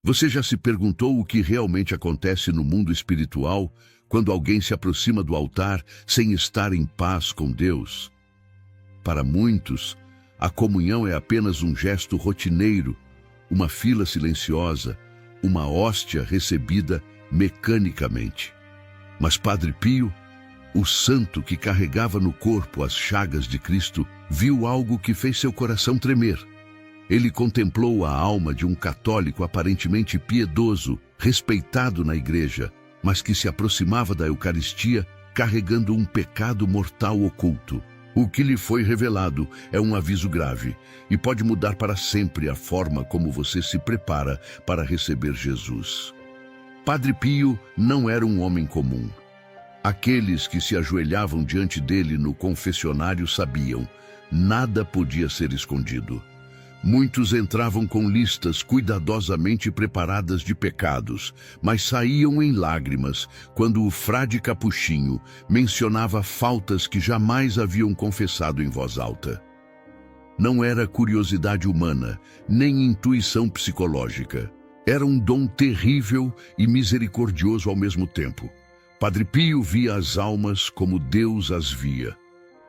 Você já se perguntou o que realmente acontece no mundo espiritual quando alguém se aproxima do altar sem estar em paz com Deus? Para muitos, a comunhão é apenas um gesto rotineiro, uma fila silenciosa, uma hóstia recebida mecanicamente. Mas Padre Pio, o santo que carregava no corpo as chagas de Cristo, viu algo que fez seu coração tremer. Ele contemplou a alma de um católico aparentemente piedoso, respeitado na igreja, mas que se aproximava da Eucaristia carregando um pecado mortal oculto. O que lhe foi revelado é um aviso grave e pode mudar para sempre a forma como você se prepara para receber Jesus. Padre Pio não era um homem comum. Aqueles que se ajoelhavam diante dele no confessionário sabiam, nada podia ser escondido. Muitos entravam com listas cuidadosamente preparadas de pecados, mas saíam em lágrimas quando o frade capuchinho mencionava faltas que jamais haviam confessado em voz alta. Não era curiosidade humana, nem intuição psicológica. Era um dom terrível e misericordioso ao mesmo tempo. Padre Pio via as almas como Deus as via.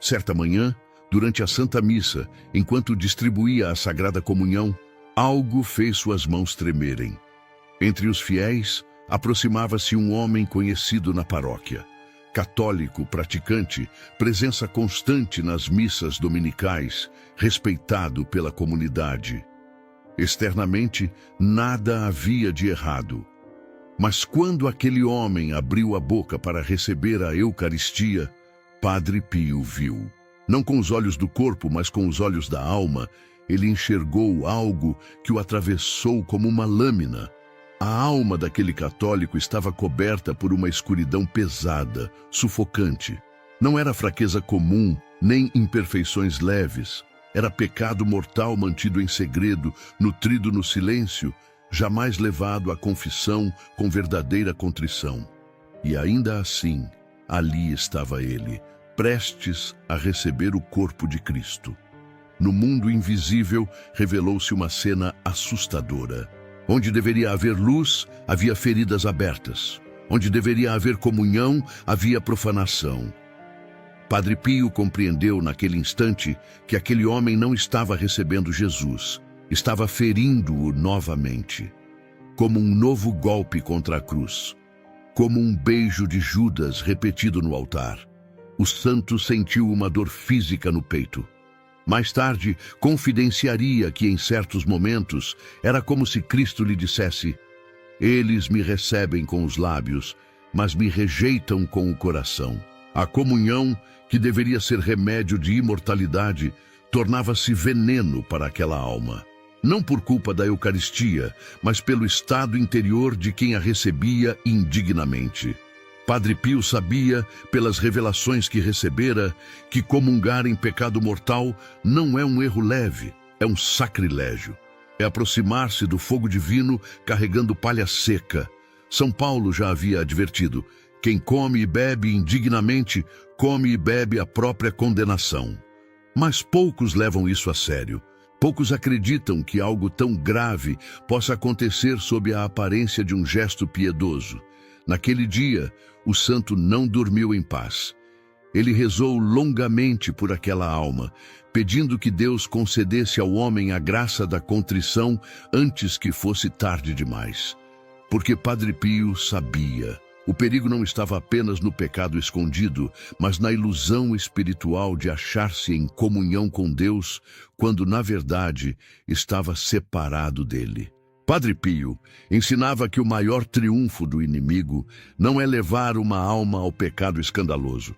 Certa manhã, durante a Santa Missa, enquanto distribuía a Sagrada Comunhão, algo fez suas mãos tremerem. Entre os fiéis, aproximava-se um homem conhecido na paróquia. Católico, praticante, presença constante nas missas dominicais, respeitado pela comunidade. Externamente, nada havia de errado. Mas quando aquele homem abriu a boca para receber a Eucaristia, Padre Pio viu. Não com os olhos do corpo, mas com os olhos da alma, ele enxergou algo que o atravessou como uma lâmina. A alma daquele católico estava coberta por uma escuridão pesada, sufocante. Não era fraqueza comum, nem imperfeições leves. Era pecado mortal mantido em segredo, nutrido no silêncio, jamais levado à confissão com verdadeira contrição. E ainda assim, ali estava ele, prestes a receber o corpo de Cristo. No mundo invisível, revelou-se uma cena assustadora. Onde deveria haver luz, havia feridas abertas. Onde deveria haver comunhão, havia profanação. Padre Pio compreendeu naquele instante que aquele homem não estava recebendo Jesus, estava ferindo-o novamente, como um novo golpe contra a cruz, como um beijo de Judas repetido no altar. O santo sentiu uma dor física no peito. Mais tarde, confidenciaria que em certos momentos era como se Cristo lhe dissesse: "Eles me recebem com os lábios, mas me rejeitam com o coração." A comunhão, que deveria ser remédio de imortalidade, tornava-se veneno para aquela alma. Não por culpa da Eucaristia, mas pelo estado interior de quem a recebia indignamente. Padre Pio sabia, pelas revelações que recebera, que comungar em pecado mortal não é um erro leve, é um sacrilégio. É aproximar-se do fogo divino carregando palha seca. São Paulo já havia advertido: quem come e bebe indignamente, come e bebe a própria condenação. Mas poucos levam isso a sério. Poucos acreditam que algo tão grave possa acontecer sob a aparência de um gesto piedoso. Naquele dia, o santo não dormiu em paz. Ele rezou longamente por aquela alma, pedindo que Deus concedesse ao homem a graça da contrição antes que fosse tarde demais. Porque Padre Pio sabia. O perigo não estava apenas no pecado escondido, mas na ilusão espiritual de achar-se em comunhão com Deus, quando, na verdade, estava separado dele. Padre Pio ensinava que o maior triunfo do inimigo não é levar uma alma ao pecado escandaloso,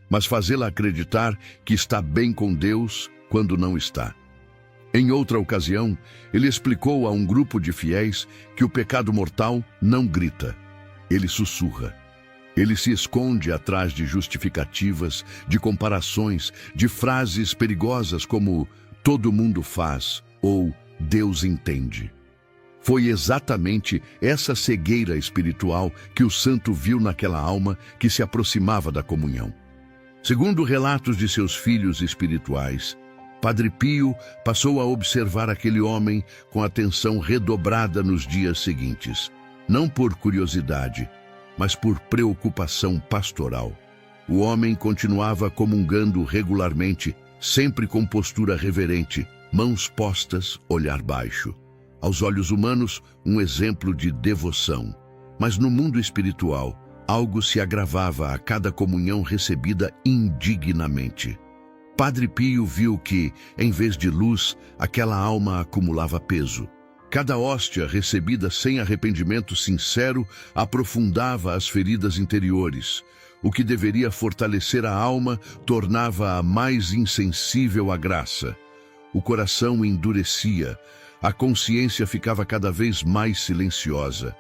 mas fazê-la acreditar que está bem com Deus quando não está. Em outra ocasião, ele explicou a um grupo de fiéis que o pecado mortal não grita. Ele sussurra. Ele se esconde atrás de justificativas, de comparações, de frases perigosas como "todo mundo faz" ou "Deus entende". Foi exatamente essa cegueira espiritual que o santo viu naquela alma que se aproximava da comunhão. Segundo relatos de seus filhos espirituais, Padre Pio passou a observar aquele homem com atenção redobrada nos dias seguintes, não por curiosidade, mas por preocupação pastoral. O homem continuava comungando regularmente, sempre com postura reverente, mãos postas, olhar baixo. Aos olhos humanos, um exemplo de devoção. Mas no mundo espiritual, algo se agravava a cada comunhão recebida indignamente. Padre Pio viu que, em vez de luz, aquela alma acumulava peso. Cada hóstia recebida sem arrependimento sincero aprofundava as feridas interiores. O que deveria fortalecer a alma tornava-a mais insensível à graça. O coração endurecia, a consciência ficava cada vez mais silenciosa.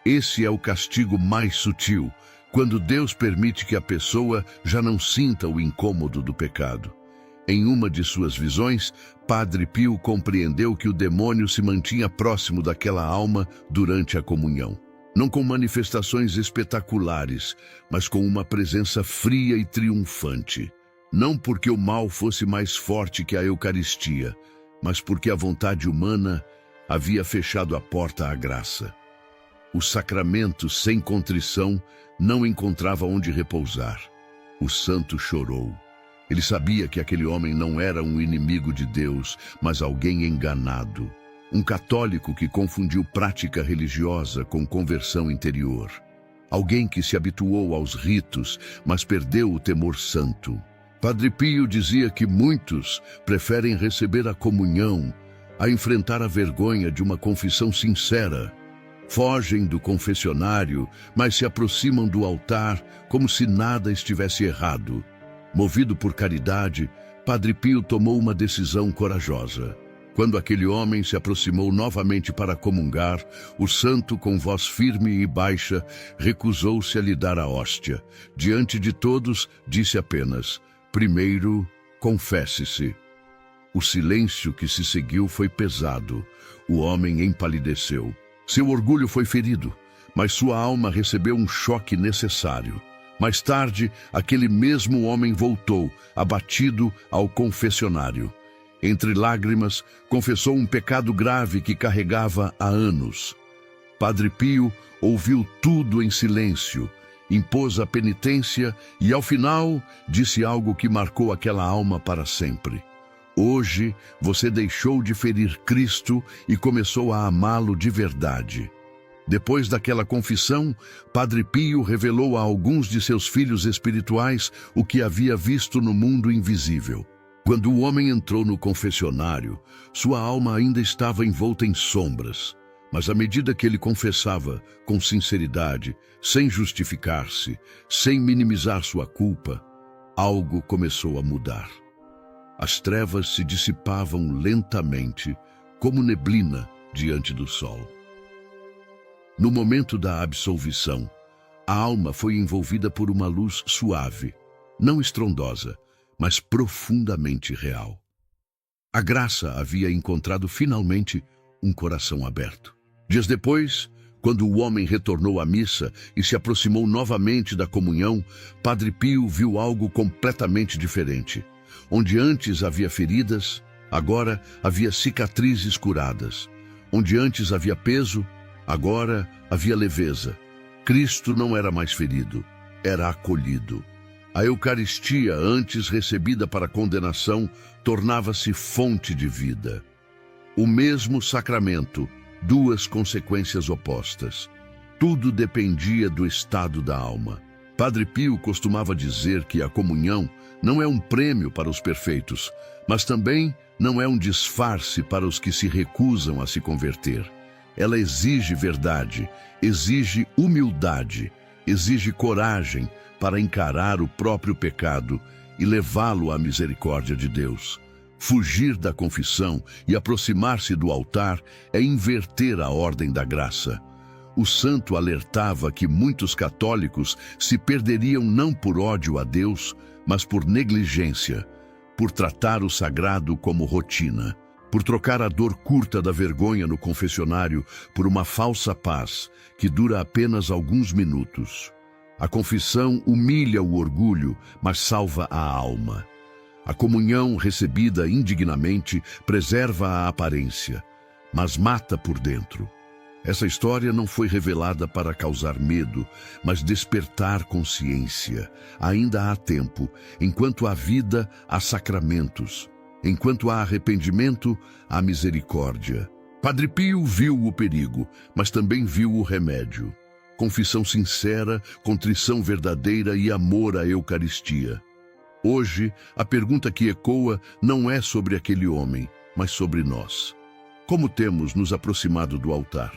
Esse é o castigo mais sutil, quando Deus permite que a pessoa já não sinta o incômodo do pecado. Em uma de suas visões, Padre Pio compreendeu que o demônio se mantinha próximo daquela alma durante a comunhão. Não com manifestações espetaculares, mas com uma presença fria e triunfante. Não porque o mal fosse mais forte que a Eucaristia, mas porque a vontade humana havia fechado a porta à graça. O sacramento sem contrição não encontrava onde repousar. O santo chorou. Ele sabia que aquele homem não era um inimigo de Deus, mas alguém enganado. Um católico que confundiu prática religiosa com conversão interior. Alguém que se habituou aos ritos, mas perdeu o temor santo. Padre Pio dizia que muitos preferem receber a comunhão a enfrentar a vergonha de uma confissão sincera. Fogem do confessionário, mas se aproximam do altar como se nada estivesse errado. Movido por caridade, Padre Pio tomou uma decisão corajosa. Quando aquele homem se aproximou novamente para comungar, o santo, com voz firme e baixa, recusou-se a lhe dar a hóstia. Diante de todos, disse apenas: primeiro, confesse-se. O silêncio que se seguiu foi pesado. O homem empalideceu. Seu orgulho foi ferido, mas sua alma recebeu um choque necessário. Mais tarde, aquele mesmo homem voltou, abatido, ao confessionário. Entre lágrimas, confessou um pecado grave que carregava há anos. Padre Pio ouviu tudo em silêncio, impôs a penitência e, ao final, disse algo que marcou aquela alma para sempre. Hoje, você deixou de ferir Cristo e começou a amá-lo de verdade. Depois daquela confissão, Padre Pio revelou a alguns de seus filhos espirituais o que havia visto no mundo invisível. Quando o homem entrou no confessionário, sua alma ainda estava envolta em sombras. Mas à medida que ele confessava, com sinceridade, sem justificar-se, sem minimizar sua culpa, algo começou a mudar. As trevas se dissipavam lentamente, como neblina diante do sol. No momento da absolvição, a alma foi envolvida por uma luz suave, não estrondosa, mas profundamente real. A graça havia encontrado finalmente um coração aberto. Dias depois, quando o homem retornou à missa e se aproximou novamente da comunhão, Padre Pio viu algo completamente diferente. Onde antes havia feridas, agora havia cicatrizes curadas. Onde antes havia peso, agora havia leveza. Cristo não era mais ferido, era acolhido. A Eucaristia, antes recebida para condenação, tornava-se fonte de vida. O mesmo sacramento, duas consequências opostas. Tudo dependia do estado da alma. Padre Pio costumava dizer que a comunhão não é um prêmio para os perfeitos, mas também não é um disfarce para os que se recusam a se converter. Ela exige verdade, exige humildade, exige coragem para encarar o próprio pecado e levá-lo à misericórdia de Deus. Fugir da confissão e aproximar-se do altar é inverter a ordem da graça. O santo alertava que muitos católicos se perderiam não por ódio a Deus, mas por negligência, por tratar o sagrado como rotina, por trocar a dor curta da vergonha no confessionário por uma falsa paz que dura apenas alguns minutos. A confissão humilha o orgulho, mas salva a alma. A comunhão recebida indignamente preserva a aparência, mas mata por dentro. Essa história não foi revelada para causar medo, mas despertar consciência. Ainda há tempo. Enquanto há vida, há sacramentos. Enquanto há arrependimento, há misericórdia. Padre Pio viu o perigo, mas também viu o remédio. Confissão sincera, contrição verdadeira e amor à Eucaristia. Hoje, a pergunta que ecoa não é sobre aquele homem, mas sobre nós. Como temos nos aproximado do altar?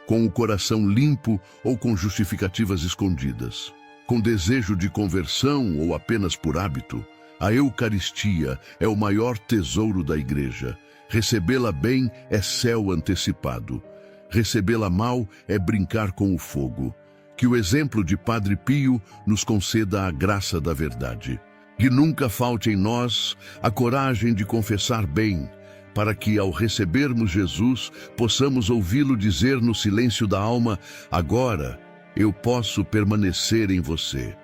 Com o coração limpo ou com justificativas escondidas? Com desejo de conversão ou apenas por hábito? A Eucaristia é o maior tesouro da Igreja. Recebê-la bem é céu antecipado. Recebê-la mal é brincar com o fogo. Que o exemplo de Padre Pio nos conceda a graça da verdade. Que nunca falte em nós a coragem de confessar bem, para que, ao recebermos Jesus, possamos ouvi-lo dizer no silêncio da alma: agora eu posso permanecer em você.